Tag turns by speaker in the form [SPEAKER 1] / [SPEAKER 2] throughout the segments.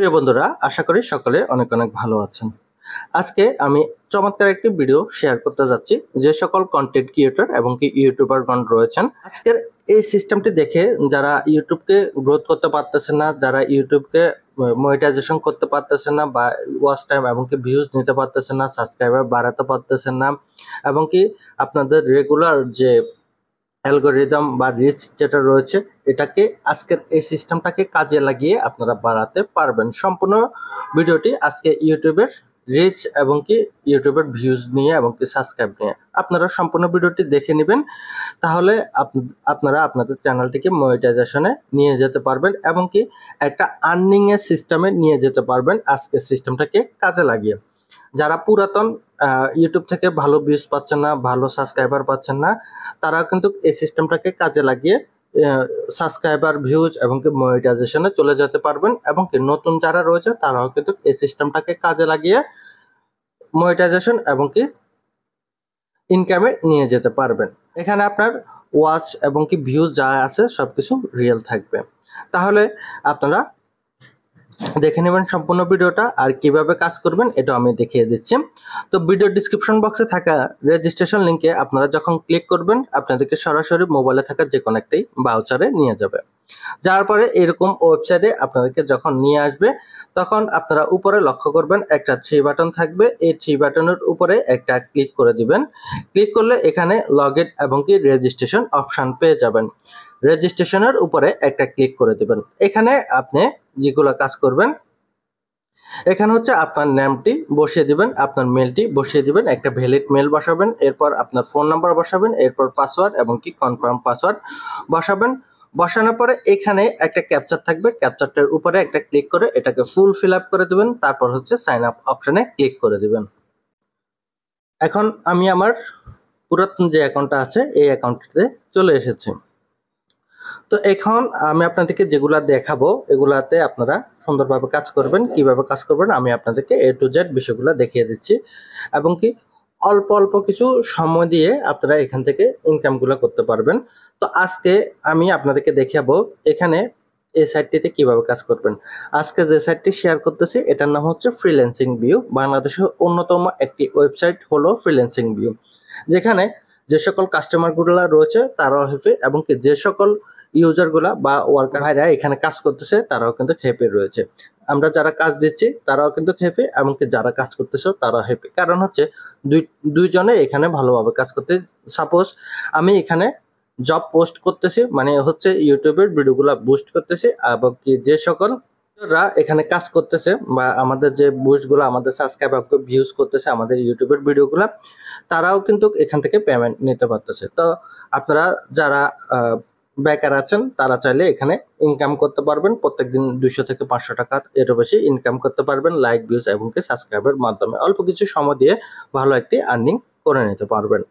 [SPEAKER 1] প্রিয় বন্ধুরা, আশা করি সকলে অনেক অনেক ভালো আছেন। আজকে আমি চমৎকার একটি ভিডিও শেয়ার করতে যাচ্ছি। যে সকল কন্টেন্ট ক্রিয়েটর এবং কি ইউটিউবারগণ রয়েছেন, আজকের এই সিস্টেমটি দেখে যারা ইউটিউবকে গ্রোথ করতে পারতেছেন না, যারা ইউটিউবকে মনিটাইজেশন করতে পারতেছেন না, বা ওয়াচ টাইম এবং কি ভিউজ নিতে পারতেছেন না, সাবস্ক্রাইবার বাড়াতে পারতেছেন না, এবং কি আপনাদের রেগুলার যে অ্যালগরিদম বা রিচ যেটা রয়েছে, এটাকে আজকের এই সিস্টেমটাকে কাজে লাগিয়ে আপনারা বাড়াতে পারবেন। সম্পূর্ণ ভিডিওটি আজকে ইউটিউবের রিচ এবং কি ইউটিউবের ভিউজ নিয়ে এবং কি সাবস্ক্রাইব নিয়ে আপনারা সম্পূর্ণ ভিডিওটি দেখে নেবেন। তাহলে আপনারা আপনাদের চ্যানেলটিকে মনিটাইজেশনে নিয়ে যেতে পারবেন এবং কি একটা আর্নিং এর সিস্টেমে নিয়ে যেতে পারবেন আজকের সিস্টেমটাকে কাজে লাগিয়ে। যারা পুরাতন ইউটিউব থেকে ভালো ভিউজ পাচ্ছেন না, ভালো সাবস্ক্রাইবার পাচ্ছেন না, তারা কিন্তু এই সিস্টেমটাকে কাজে লাগিয়ে সাবস্ক্রাইবার, ভিউজ এবং কি মনিটাইজেশনে চলে যেতে পারবেন। এবং কি নতুন যারা রয়েছে তারাও কিন্তু এই সিস্টেমটাকে কাজে লাগিয়ে মনিটাইজেশন এবং কি ইনকামে নিয়ে যেতে পারবেন। এখানে আপনার ওয়াচ এবং কি ভিউজ যা আছে সবকিছু রিয়েল থাকবে। তাহলে আপনারা দেখে নেবেন সম্পূর্ণ ভিডিওটা, আর কিভাবে কাজ করবেন এটা আমি দেখিয়ে দিচ্ছি। তো ভিডিও ডিসক্রিপশন বক্সে থাকা রেজিস্ট্রেশন লিংকে আপনারা যখন ক্লিক করবেন, আপনাদেরকে সরাসরি মোবাইলে থাকা যে কোনো একটি ব্রাউজারে নিয়ে যাবে। যাওয়ার পরে এরকম ওয়েবসাইটে আপনাদেরকে যখন নিয়ে আসবে, তখন আপনারা উপরে লক্ষ্য করবেন একটা থ্রি বাটন থাকবে। এই থ্রি বাটনের উপরে একটা ক্লিক করে দিবেন। ক্লিক করলে এখানে লগ ইন এবং কি রেজিস্ট্রেশন অপশন পেয়ে যাবেন। রেজিস্ট্রেশনের উপরে একটা ক্লিক করে দিবেন। এখানে আপনি যেগুলো কাজ করবেন, এখানে হচ্ছে আপনার নামটি বসিয়ে দিবেন, আপনার মেলটি বসিয়ে দিবেন, একটা ভ্যালিড মেল বসাবেন, এরপর আপনার ফোন নাম্বার বসাবেন, এরপর পাসওয়ার্ড এবং কি কনফার্ম পাসওয়ার্ড বসাবেন। বসানোর পরে এখানে একটা ক্যাপচার থাকবে, ক্যাপচারটার উপরে একটা ক্লিক করে এটাকে ফুল ফিল আপ করে দিবেন। তারপর হচ্ছে সাইন আপ অপশনে ক্লিক করে দিবেন। এখন আমি আমার পুরাতন যে অ্যাকাউন্টটা আছে এই অ্যাকাউন্টটিতে চলে এসেছি। তো এখন আমি আপনাদেরকে যেগুলা দেখাবো এগুলাতে আপনারা সুন্দরভাবে কাজ করবেন। কিভাবে কাজ করবেন আমি আপনাদেরকে A to Z বিষয়গুলো দেখিয়ে দিচ্ছি, এবং কি অল্প অল্প কিছু সময় দিয়ে আপনারা এখান থেকে ইনকামগুলো করতে পারবেন। তো আজকে আমি আপনাদেরকে দেখাবো এখানে এই সাইটটিতে কিভাবে কাজ করবেন। আজকে যে সাইটটি শেয়ার করতেছি এটার নাম হচ্ছে ফ্রিল্যান্সিং ভিউ। বাংলাদেশের অন্যতম একটি ওয়েবসাইট হলো ফ্রিল্যান্সিং ভিউ, যেখানে যে সকল কাস্টমারগুলো রয়েছে তারাও হ্যাপি, এবং কি যে সকল ইউজারগুলা বা ওয়ার্কার ভাইরা এখানে কাজ করতেছে তারাও কিন্তু হ্যাপি রয়েছে। আমরা যারা কাজ দিচ্ছি তারাও কিন্তু হ্যাপি, এমনকি যারা কাজ করতেছে তারাও হ্যাপি। কারণ হচ্ছে দুইজনে এখানে ভালোভাবে কাজ করতে। সাপোজ আমি এখানে জব পোস্ট করতেছি, মানে হচ্ছে ইউটিউবের ভিডিওগুলো বুস্ট করতেছি, এবং কি যে সকল এখানে কাজ করতেছে বা আমাদের যে বুস্টগুলো, আমাদের সাবস্ক্রাইবার ভিউজ করতেছে আমাদের ইউটিউবের ভিডিওগুলো, তারাও কিন্তু এখান থেকে পেমেন্ট নিতে পারতেছে। তো আপনারা যারা বেকার আছেন তারা চাইলে এখানে ইনকাম করতে পারবেন। প্রত্যেকদিন 200 থেকে 500 টাকা এর বেশি ইনকাম করতে পারবেন লাইক, ভিউজ এবং কি সাবস্ক্রাইবের মাধ্যমে। অল্প কিছু সময় দিয়ে ভালো একটি আর্নিং করে নিতে পারবেন।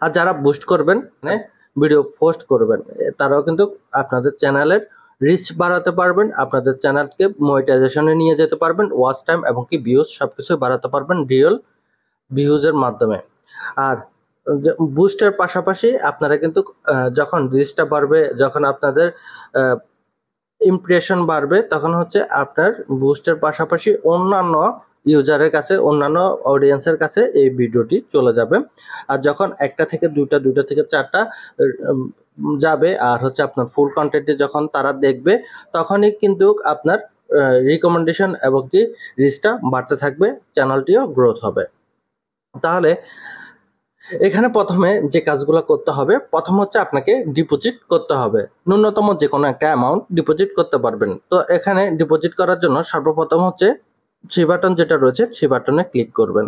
[SPEAKER 1] আর যারা বুস্ট করবেন, মানে ভিডিও পোস্ট করবেন, তারাও কিন্তু আপনাদের চ্যানেলের রিচ বাড়াতে পারবেন, আপনাদের চ্যানেলকে মনিটাইজেশনে নিয়ে যেতে পারবেন, ওয়াচ টাইম এবং কি ভিউজ সবকিছু বাড়াতে পারবেন রিয়েল ভিউজের মাধ্যমে। আর বুস্টের পাশাপাশি আপনারা কিন্তু যখন রিচটা বাড়বে, যখন আপনাদের ইমপ্রেশন বাড়বে, তখন হচ্ছে আপনার বুস্টের পাশাপাশি অন্যান্য ইউজারের কাছে, অন্যান্য অডিয়েন্সের কাছে এই ভিডিওটি চলে যাবে। আর যখন একটা থেকে দুইটা থেকে চারটা যাবে, আর হচ্ছে আপনার ফুল কন্টেন্টে যখন তারা দেখবে, তখনই কিন্তু আপনার রিকমেন্ডেশন এবং কি রিচটা বাড়তে থাকবে, চ্যানেলটিও গ্রোথ হবে। তাহলে এখানে প্রথমে যে কাজগুলো করতে হবে, প্রথম হচ্ছে আপনাকে ডিপোজিট করতে হবে। ন্যূনতম যে কোনো একটা অ্যামাউন্ট ডিপোজিট করতে পারবেন। তো এখানে ডিপোজিট করার জন্য সর্বপ্রথম হচ্ছে থ্রি বাটন যেটা রয়েছে থ্রি বাটনে ক্লিক করবেন।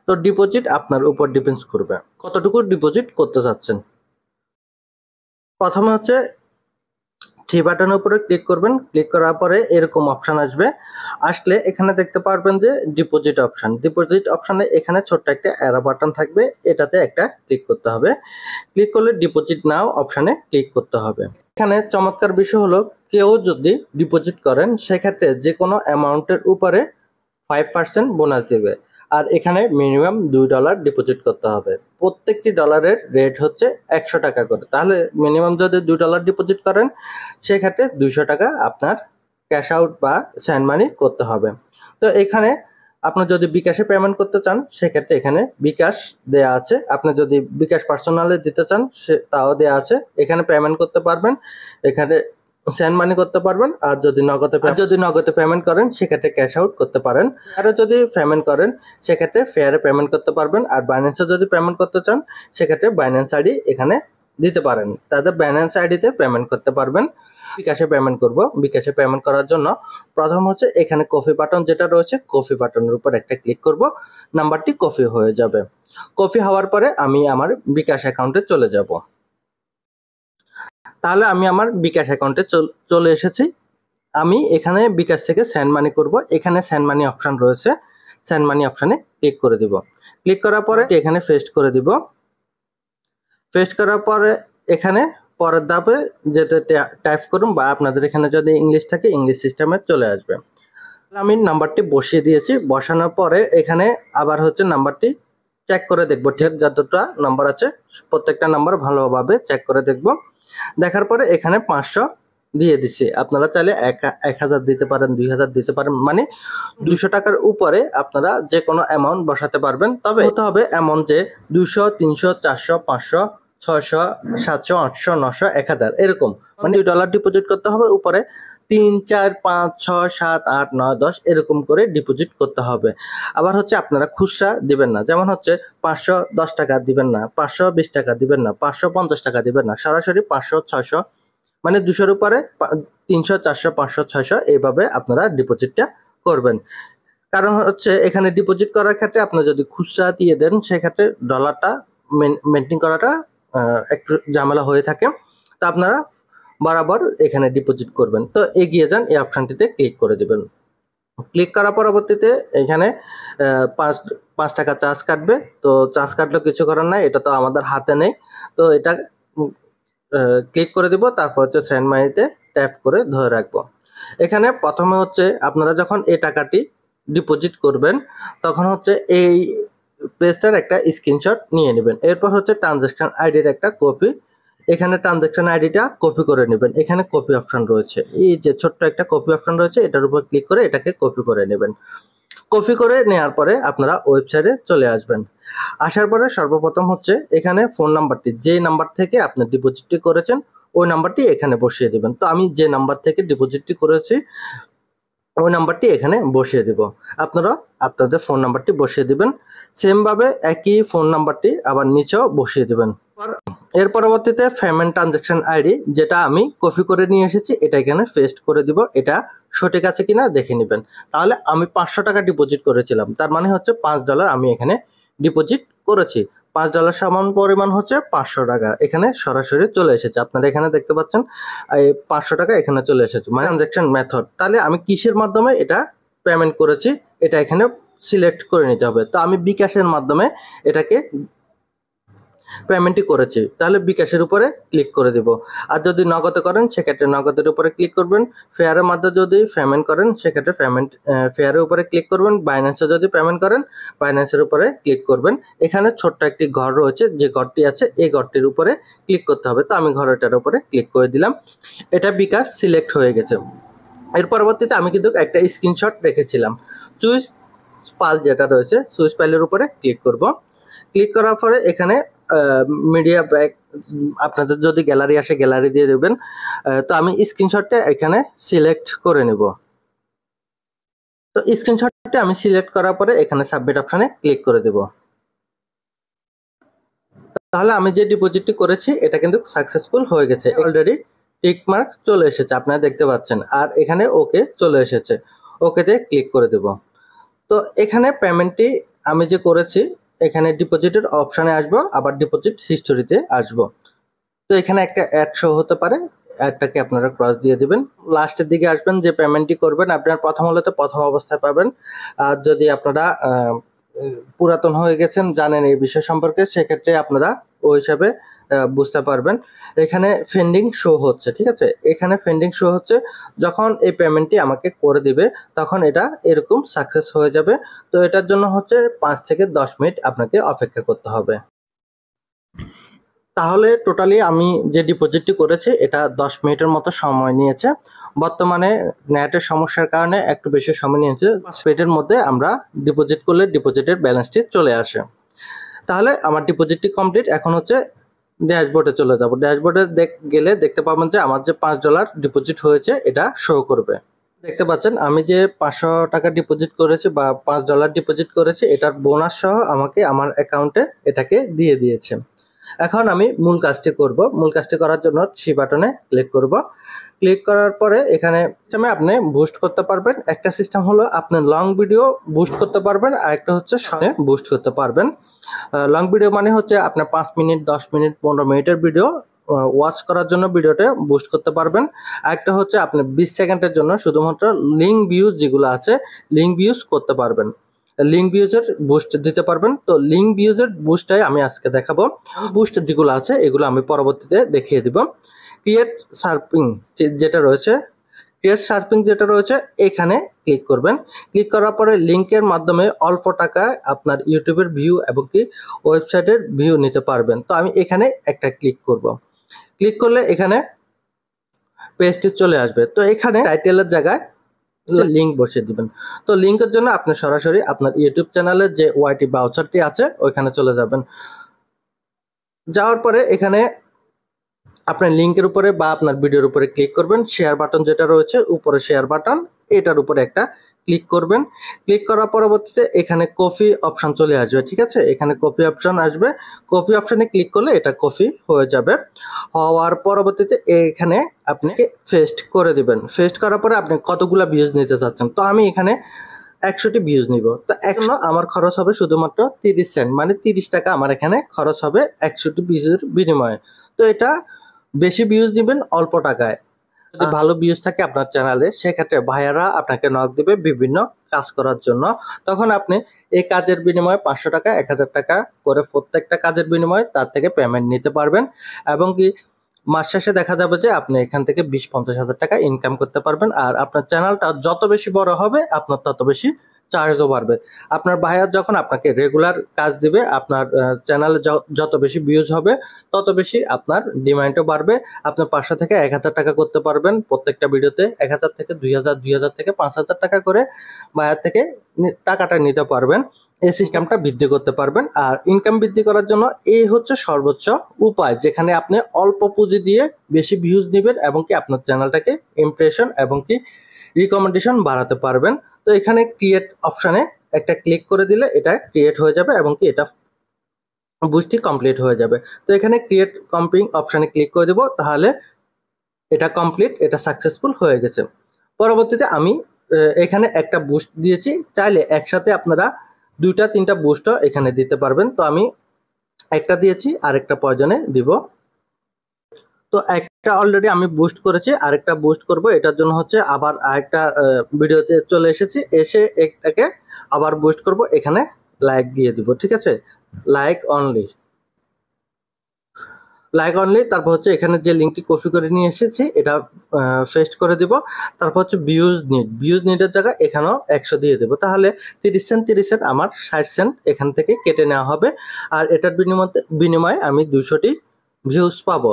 [SPEAKER 1] তো ডিপোজিট আপনার উপর ডিপেন্ডস করবে কতটুকু ডিপোজিট করতে চাচ্ছেন। প্রথমে হচ্ছে থ্রি বাটনের উপরে ক্লিক করবেন। ক্লিক করার পরে এরকম অপশন আসবে। আসলে এখানে দেখতে পারবেন যে ডিপোজিট অপশন। ডিপোজিট অপশনে এখানে ছোট্ট একটা অ্যারো বাটন থাকবে, এটাতে একটা ক্লিক করতে হবে। ক্লিক করলে ডিপোজিট নাও অপশনে ক্লিক করতে হবে। এখানে চমৎকার বিষয় হলো, কেউ যদি ডিপোজিট করেন সেক্ষেত্রে যে কোনো অ্যামাউন্টের উপরে 5% বোনাস দেবে। আর এখানে মিনিমাম $2 ডিপোজিট করতে হবে। প্রত্যেকটি ডলারের রেট হচ্ছে 100 টাকা করে। তাহলে মিনিমাম যদি $2 ডিপোজিট করেন সেক্ষেত্রে 200 টাকা আপনার ক্যাশ আউট বা সেন্ড মানি করতে হবে। তো এখানে আপনি যদি বিকাশে পেমেন্ট করতে চান সেক্ষেত্রে এখানে বিকাশ দেয়া আছে, আপনি যদি বিকাশ পার্সোনালে দিতে চান তাও দেয়া আছে, এখানে পেমেন্ট করতে পারবেন, এখানে সেন্ড মানি করতে পারবেন। আর যদি নগদে পেমেন্ট করেন সেক্ষেত্রে ক্যাশ আউট করতে পারেন। আর যদি পেমেন্ট করেন সেক্ষেত্রে ফেয়ারে পেমেন্ট করতে পারবেন। আর বাইন্যান্সে যদি পেমেন্ট করতে চান সেক্ষেত্রে বাইন্যান্স আইডি এখানে দিতে পারেন, তাদের বাইন্যান্স আইডিতে পেমেন্ট করতে পারবেন। বিকাশে পেমেন্ট করব, বিকাশে পেমেন্ট করার জন্য প্রথম হচ্ছে এখানে কপি বাটন যেটা রয়েছে, কপি বাটনের উপর একটা ক্লিক করব, নাম্বারটি কপি হয়ে যাবে। কপি হওয়ার পরে আমি আমার বিকাশ অ্যাকাউন্টে চলে যাব। তাহলে আমি আমার বিকাশ অ্যাকাউন্টে চলে এসেছি। আমি এখানে বিকাশ থেকে সেন্ড মানি করব, এখানে সেন্ড মানি অপশন রয়েছে, সেন্ড মানি অপশনে ক্লিক করে দিব। ক্লিক করার পরে এখানে পেস্ট করে দিব। পেস্ট করার পরে এখানে পরের ধাপে যেতে টাইপ করুন, বা আপনাদের এখানে যদি ইংলিশ থাকে ইংলিশ সিস্টেমে চলে আসবে। আমি নাম্বারটি বসিয়ে দিয়েছি, বসানোর পরে এখানে আবার হচ্ছে নাম্বারটি চেক করে দেখবো, ঠিক যতটা নাম্বার আছে প্রত্যেকটা নাম্বার ভালোভাবে চেক করে দেখব। দেখার পরে এখানে 500 দিয়ে দিছি, আপনারা চাইলে 1000 দিতে পারেন, 2000 দিতে পারেন, মানে 200 টাকার উপরে আপনারা যে কোনো অ্যামাউন্ট বসাতে পারবেন। তবে হতে হবে এমন যে 200, 300, 400, 500, 600, 700, 800, 900, 1000 এরকম, মানে $2 ডিপোজিট করতে হবে। উপরে 3, 4, 5, 6, 7, 8, 9, 10 এরকম করে ডিপোজিট করতে হবে। আবার হচ্ছে আপনারা খুচরা দিবেন না, যেমন হচ্ছে 510 টাকা দিবেন না, 520 টাকা দিবেন না, 550 টাকা দিবেন না, সরাসরি 500, 600 মানে 200-র উপরে 300, 400, 500, 600 এইভাবে আপনারা ডিপোজিটটা করবেন। কারণ হচ্ছে এখানে ডিপোজিট করার ক্ষেত্রে আপনি যদি খুচরা দিয়ে দেন সেক্ষেত্রে ডলারটা মেনটেন করাটা একটু ঝামেলা হয়ে থাকে। তো আপনারা বরাবর এখানে ডিপোজিট করবেন। তো এগিয়ে যান, এই অপশনটিতে ক্লিক করে দেবেন। ক্লিক করার পরবর্তীতে এখানে 5 টাকা চার্জ কাটবে। তো চার্জ কাটলেও কিছু করার নাই, এটা তো আমাদের হাতে নেই। তো এটা ক্লিক করে দিব, তারপর হচ্ছে সেন্ড মানিতে ট্যাপ করে ধরে রাখবো। এখানে প্রথমে হচ্ছে আপনারা যখন এই টাকাটি ডিপোজিট করবেন তখন হচ্ছে এই পেজটার একটা স্ক্রিনশট নিয়ে নেবেন। এরপর হচ্ছে ট্রানজ্যাকশন আইডির একটা কপি, এখানে ট্রানজ্যাকশন আইডিটা কপি করে নেবেন। এখানে কপি অপশন রয়েছে, এই যে ছোট্ট একটা কপি অপশন রয়েছে, এটার উপর ক্লিক করে এটাকে কপি করে নেবেন। কপি করে নেওয়ার পরে আপনারা ওয়েবসাইটে চলে আসবেন। আসার পরে সর্বপ্রথম হচ্ছে এখানে ফোন নাম্বারটি, যে নাম্বার থেকে আপনি ডিপোজিটটি করেছেন ওই নাম্বারটি এখানে বসিয়ে দেবেন। তো আমি যে নাম্বার থেকে ডিপোজিটটি করেছি ওই নাম্বারটি এখানে বসিয়ে দিব। আপনারা আপনাদের ফোন নাম্বারটি বসিয়ে দিবেন, সেমভাবে একই ফোন নাম্বারটি আবার নিচেও বসিয়ে দিবেন। এর পরবর্তীতে পেমেন্ট ট্রানজ্যাকশন আইডি যেটা আমি কপি করে নিয়ে এসেছি এটা এখানে পেস্ট করে দিব। এটা সঠিক আছে কিনা দেখে নেবেন। তাহলে আমি 500 টাকা ডিপোজিট করেছিলাম, তার মানে হচ্ছে $5 আমি এখানে ডিপোজিট করেছি। $5 সমান পরিমাণ হচ্ছে 500 টাকা, এখানে সরাসরি চলে এসেছে। আপনারা এখানে দেখতে পাচ্ছেন এই 500 টাকা এখানে চলে এসেছে, মানে ট্রানজ্যাকশন মেথড। তাহলে আমি কিসের মাধ্যমে এটা পেমেন্ট করেছি এটা এখানে সিলেক্ট করে নিতে হবে। তো আমি বিকাশের মাধ্যমে এটাকে পেমেন্টটি করেছি, তাহলে বিকাশের উপরে ক্লিক করে দেব। আর যদি নগদে করেন সেক্ষেত্রে নগদের উপরে ক্লিক করবেন। ফেয়ারের মাধ্যমে যদি পেমেন্ট করেন সেক্ষেত্রে ফেয়ারের উপরে ক্লিক করবেন। বাইন্যান্সে যদি পেমেন্ট করেন বাইন্যান্সের উপরে ক্লিক করবেন। এখানে ছোট্ট একটি ঘর রয়েছে, যে ঘরটি আছে এই ঘরটির উপরে ক্লিক করতে হবে। তো আমি ঘরটার উপরে ক্লিক করে দিলাম, এটা বিকাশ সিলেক্ট হয়ে গেছে। এর পরবর্তীতে আমি কিন্তু একটা স্ক্রিনশট রেখেছিলাম, সুইচ পাল যেটা রয়েছে সুইচ পালের উপরে ক্লিক করব। ক্লিক করার পরে এখানে মিডিয়া ব্যাক, আপনাদের যদি গ্যালারি আসে গ্যালারি দিয়ে দেবেন। তো আমি স্ক্রিনশটটা এখানে সিলেক্ট করে নেব। তো স্ক্রিনশটটা আমি সিলেক্ট করার পরে এখানে সাবমিট অপশনে ক্লিক করে দেব। তাহলে আমি যে ডিপোজিটটি করেছি এটা কিন্তু সাকসেসফুল হয়ে গেছে, অলরেডি টিক মার্ক চলে এসেছে আপনারা দেখতে পাচ্ছেন। আর এখানে ওকে চলে এসেছে, ওকেতে ক্লিক করে দেব। তো এখানে পেমেন্টটি আমি যে করেছি এখানে ডিপোজিটের অপশানে আসবো, আবার ডিপোজিট হিস্টোরিতে আসবো। তো এখানে একটা অ্যাড শো হতে পারে, অ্যাডটাকে আপনারা ক্রস দিয়ে দিবেন। লাস্টের দিকে আসবেন, যে পেমেন্টটি করবেন আপনার প্রথম হলে তো প্রথম অবস্থায় পাবেন। আর যদি আপনারা পুরাতন হয়ে গেছেন, জানেন এই বিষয় সম্পর্কে, সেক্ষেত্রে আপনারা ওই হিসাবে বুঝতে পারবেন। এখানে পেন্ডিং শো হচ্ছে, ঠিক আছে, এখানে পেন্ডিং শো হচ্ছে। যখন এই পেমেন্টটি আমাকে করে দিবে তখন এটা এরকম সাকসেস হয়ে যাবে। তো এটার জন্য হচ্ছে 5 থেকে 10 মিনিট আপনাকে অপেক্ষা করতে হবে। তাহলে টোটালি আমি যে ডিপোজিটটি করেছি এটা 10 মিনিটের মতো সময় নিয়েছে। বর্তমানে নেটের সমস্যার কারণে একটু বেশি সময় নিয়েছে। 5 মিনিটের মধ্যে আমরা ডিপোজিট করলে ডিপোজিটের ব্যালেন্সটি চলে আসে। তাহলে আমার ডিপোজিটটি কমপ্লিট। এখন হচ্ছে ড্যাশবোর্ডে চলে যাব। ড্যাশবোর্ডে গেলে দেখতে পাবেন যে আমার যে $5 ডিপোজিট হয়েছে এটা শো করবে। দেখতে পাচ্ছেন আমি যে $500 ডিপোজিট করেছি বা $5 ডিপোজিট করেছি এটার বোনাস সহ আমাকে আমার অ্যাকাউন্টে এটাকে দিয়ে দিয়েছে। এখন আমি মূল কাজটি করব। মূল কাজটি করার জন্য সি বাটনে ক্লিক করব। ক্লিক করার পরে এখানে সিস্টেমে আপনি বুস্ট করতে পারবেন। একটা সিস্টেম হলো আপনি লং ভিডিও বুস্ট করতে পারবেন, আর একটা হচ্ছে শর্টে বুস্ট করতে পারবেন। লং ভিডিও মানে হচ্ছে আপনার 5 মিনিট, 10 মিনিট, 15 মিনিটের ভিডিও ওয়াচ করার জন্য ভিডিওটা বুস্ট করতে পারবেন। আরেকটা হচ্ছে আপনি 20 সেকেন্ডের জন্য শুধুমাত্র লিঙ্ক ভিউজ যেগুলো আছে লিঙ্ক ভিউজ করতে পারবেন, লিঙ্ক ভিউজের বুস্ট দিতে পারবেন। তো লিঙ্ক ভিউজের বুস্টটাই আমি আজকে দেখাবো। বুস্ট যেগুলো আছে এগুলো আমি পরবর্তীতে দেখিয়ে দিব। ক্রিয়েট সার্পিং যেটা রয়েছে, যেটা রয়েছে এখানে ক্লিক করবেন। ক্লিক করার পরে লিঙ্কের মাধ্যমে অল্প টাকায় আপনার ইউটিউবের ভিউ এবং কি ওয়েবসাইটের ভিউ নিতে পারবেন। তো আমি এখানে একটা ক্লিক করব। ক্লিক করলে এখানে পেজটি চলে আসবে। তো এখানে টাইটেলের জায়গায় লিঙ্ক বসিয়ে দিবেন। তো লিঙ্কের জন্য আপনি সরাসরি আপনার ইউটিউব চ্যানেলের যে ওয়াইটি ব্রাউজারটি আছে ওইখানে চলে যাবেন। যাওয়ার পরে এখানে আপনার লিঙ্কের উপরে বা আপনার ভিডিওর উপরে ক্লিক করবেন। শেয়ার বাটন যেটা রয়েছে উপরে শেয়ার বাটন, এটার উপরে একটা ক্লিক করবেন। ক্লিক করার পরবর্তীতে এখানে কপি অপশন চলে আসবে, ঠিক আছে? এখানে কপি অপশন আসবে। কপি অপশনে ক্লিক করলে এটা কপি হয়ে যাবে। হওয়ার পরবর্তীতে এখানে আপনি পেস্ট করে দিবেন। পেস্ট করার পরে আপনি কতগুলা ভিউজ নিতে চাচ্ছেন। তো আমি এখানে 100টি ভিউজ নিব। তো এখন আমার খরচ হবে শুধুমাত্র 30 সেন্ট, মানে 30 টাকা আমার এখানে খরচ হবে 100টি ভিউজের বিনিময়ে। তো এটা বেশি ভিউজ দিবেন অল্প টাকায়। যদি ভালো ভিউজ থাকে আপনার চ্যানেলে সেক্ষেত্রে ভাইয়ারা আপনাকে নক দিবে বিভিন্ন কাজ করার জন্য। তখন আপনি এই কাজের বিনিময়ে 500 টাকা, 1000 টাকা করে প্রত্যেকটা কাজের বিনিময়ে তার থেকে পেমেন্ট নিতে পারবেন এবং কি মাস শেষে দেখা যাবে যে আপনি এখান থেকে 20-50 হাজার টাকা ইনকাম করতে পারবেন। আর আপনার চ্যানেলটা যত বেশি বড় হবে আপনার তত বেশি চার্জও বাড়বে। আপনার ভাইয়ার যখন আপনাকে রেগুলার কাজ দিবে, আপনার চ্যানেলে যত বেশি ভিউজ হবে তত বেশি আপনার ডিমান্ডও বাড়বে। আপনি 500 থেকে 1000 টাকা করতে পারবেন প্রত্যেকটা ভিডিওতে। 1000 থেকে 2000, 2000 থেকে 5000 টাকা করে ভাইয়ার থেকে টাকাটা নিতে পারবেন। এই সিস্টেমটা বৃদ্ধি করতে পারবেন। আর ইনকাম বৃদ্ধি করার জন্য এই হচ্ছে সর্বোচ্চ উপায়, যেখানে আপনি অল্প পুঁজি দিয়ে বেশি ভিউজ নেবেন এবং কি আপনার চ্যানেলটাকে ইমপ্রেশন এবং কি রিকমেন্ডেশন বাড়াতে পারবেন। তো এখানে ক্রিয়েট অপশানে একটা ক্লিক করে দিলে এটা ক্রিয়েট হয়ে যাবে এবং কি এটা বুস্টটি কমপ্লিট হয়ে যাবে। তো এখানে ক্রিয়েট কম্পিং অপশানে ক্লিক করে দেব, তাহলে এটা কমপ্লিট, এটা সাকসেসফুল হয়ে গেছে। পরবর্তীতে আমি এখানে একটা বুস্ট দিয়েছি, চাইলে একসাথে আপনারা 2-3টা বুস্টও এখানে দিতে পারবেন। তো আমি একটা দিয়েছি, আরেকটা প্রয়োজনে দিব। তো একটা অলরেডি আমি বুস্ট করেছি, আরেকটা বুস্ট করব। এটার জন্য হচ্ছে আবার আরেকটা ভিডিওতে চলে এসেছি, এসে এটাকে আবার বুস্ট করব। এখানে লাইক দিয়ে দিব, ঠিক আছে? লাইক অনলি, তারপর হচ্ছে এখানে যে লিঙ্কটি কপি করে নিয়ে এসেছি এটা পেস্ট করে দিব। তারপর হচ্ছে ভিউজ নিডের জায়গায় এখানেও 100 দিয়ে দেবো। তাহলে 30 সেন্ট আমার 60 সেন্ট এখান থেকে কেটে নেওয়া হবে। আর এটার বিনিময়ে আমি 200টি ভিউজ পাবো।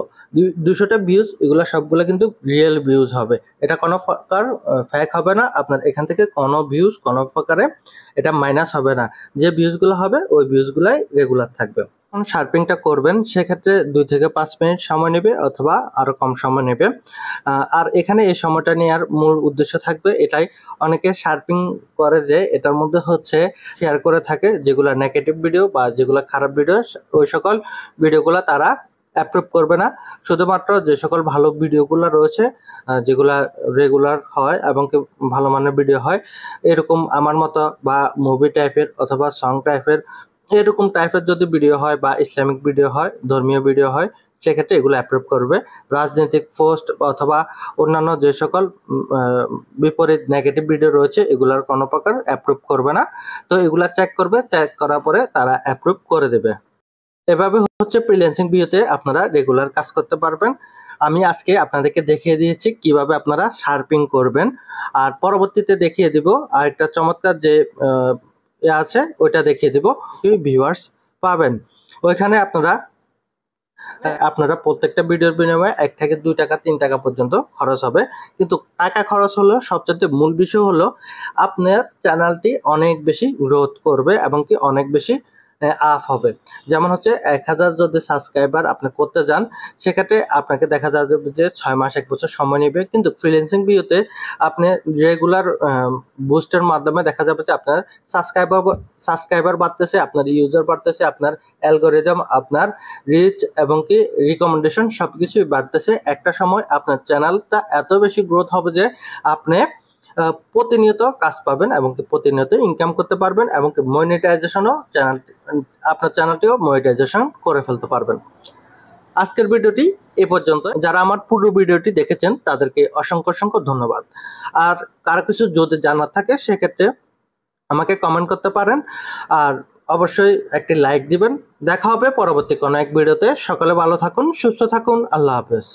[SPEAKER 1] 200টা ভিউজ, এগুলো সবগুলো কিন্তু রিয়েল ভিউজ হবে। এটা কোনো প্রকার ফেক হবে না। আপনার এখান থেকে কোনো ভিউজ কোনো প্রকারে এটা মাইনাস হবে না। যে ভিউজগুলো হবে ওই ভিউজগুলাই রেগুলার থাকবে। যখন শার্পিংটা করবেন সেক্ষেত্রে 2 থেকে 5 মিনিট সময় নেবে অথবা আরও কম সময় নেবে। আর এখানে এই সময়টা নেওয়ার মূল উদ্দেশ্য থাকবে এটাই, অনেকে শার্পিং করে যে এটার মধ্যে হচ্ছে শেয়ার করে থাকে যেগুলো নেগেটিভ ভিডিও বা যেগুলো খারাপ ভিডিও, ওই সকল ভিডিওগুলো তারা অ্যাপ্রুভ করবে না। শুধুমাত্র যে সকল ভালো ভিডিওগুলো রয়েছে যেগুলা রেগুলার হয় এবং ভালো মানের ভিডিও হয়, এরকম আমার মতো বা মুভি টাইপের অথবা সং টাইপের এরকম টাইপের যদি ভিডিও হয় বা ইসলামিক ভিডিও হয়, ধর্মীয় ভিডিও হয়, সেক্ষেত্রে এগুলো অ্যাপ্রুভ করবে। রাজনৈতিক পোস্ট অথবা অন্যান্য যে সকল বিপরীত নেগেটিভ ভিডিও রয়েছে এগুলোর কোনো প্রকার অ্যাপ্রুভ করবে না। তো এগুলা চেক করবে, চেক করার পরে তারা অ্যাপ্রুভ করে দেবে। এভাবে হচ্ছে ফ্রিল্যান্সিং ভিডিওতে আপনারা রেগুলার কাজ করতে পারবেন। আমি আজকে আপনাদেরকে দেখিয়ে দিয়েছি কিভাবে আপনারা শার্পিং করবেন। আর পরবর্তীতে দেখিয়ে দিব আরেকটা চমৎকার যে আছে ওইটা দেখিয়ে দিব, ভিউয়ার্স পাবেন। ওইখানে আপনারা আপনারা প্রত্যেকটা ভিডিওর বিনিময়ে 1 থেকে 2 টাকা 3 টাকা পর্যন্ত খরচ হবে, কিন্তু টাকা খরচ হলো সবচেয়ে মূল বিষয় হলো আপনার চ্যানেলটি অনেক বেশি গ্রোথ করবে এবং কি অনেক বেশি আপ হবে। যেমন হচ্ছে 1000 যদি সাবস্ক্রাইবার আপনি করতে যান, সেক্ষেত্রে আপনাকে দেখা যাবে যে 6 মাস 1 বছর সময় নেবে, কিন্তু ফ্রিল্যান্সিং ভিউতে আপনি রেগুলার বুস্টের মাধ্যমে দেখা যাবে যে আপনার সাবস্ক্রাইবার বাড়তেছে, আপনার ইউজার বাড়তেছে, আপনার অ্যালগরিদম, আপনার রিচ এবং কি রিকমেন্ডেশন সবকিছুই বাড়তেছে। একটা সময় আপনার চ্যানেলটা এত বেশি গ্রোথ হবে যে আপনি প্রতিনিয়ত কাজ পাবেন এবং প্রতিনিয়ত ইনকাম করতে পারবেন এবং মনিটাইজেশনও আপনার চ্যানেলটিও মনিটাইজেশন করে ফেলতে পারবেন। আজকের ভিডিওটি এ পর্যন্ত। যারা আমার পুরো ভিডিওটি দেখেছেন তাদেরকে অসংখ্য অসংখ্য ধন্যবাদ। আর কারো কিছু যদি জানার থাকে সেক্ষেত্রে আমাকে কমেন্ট করতে পারেন, আর অবশ্যই একটি লাইক দিবেন। দেখা হবে পরবর্তী কোনো এক ভিডিওতে। সকলে ভালো থাকুন, সুস্থ থাকুন, আল্লাহ হাফেজ।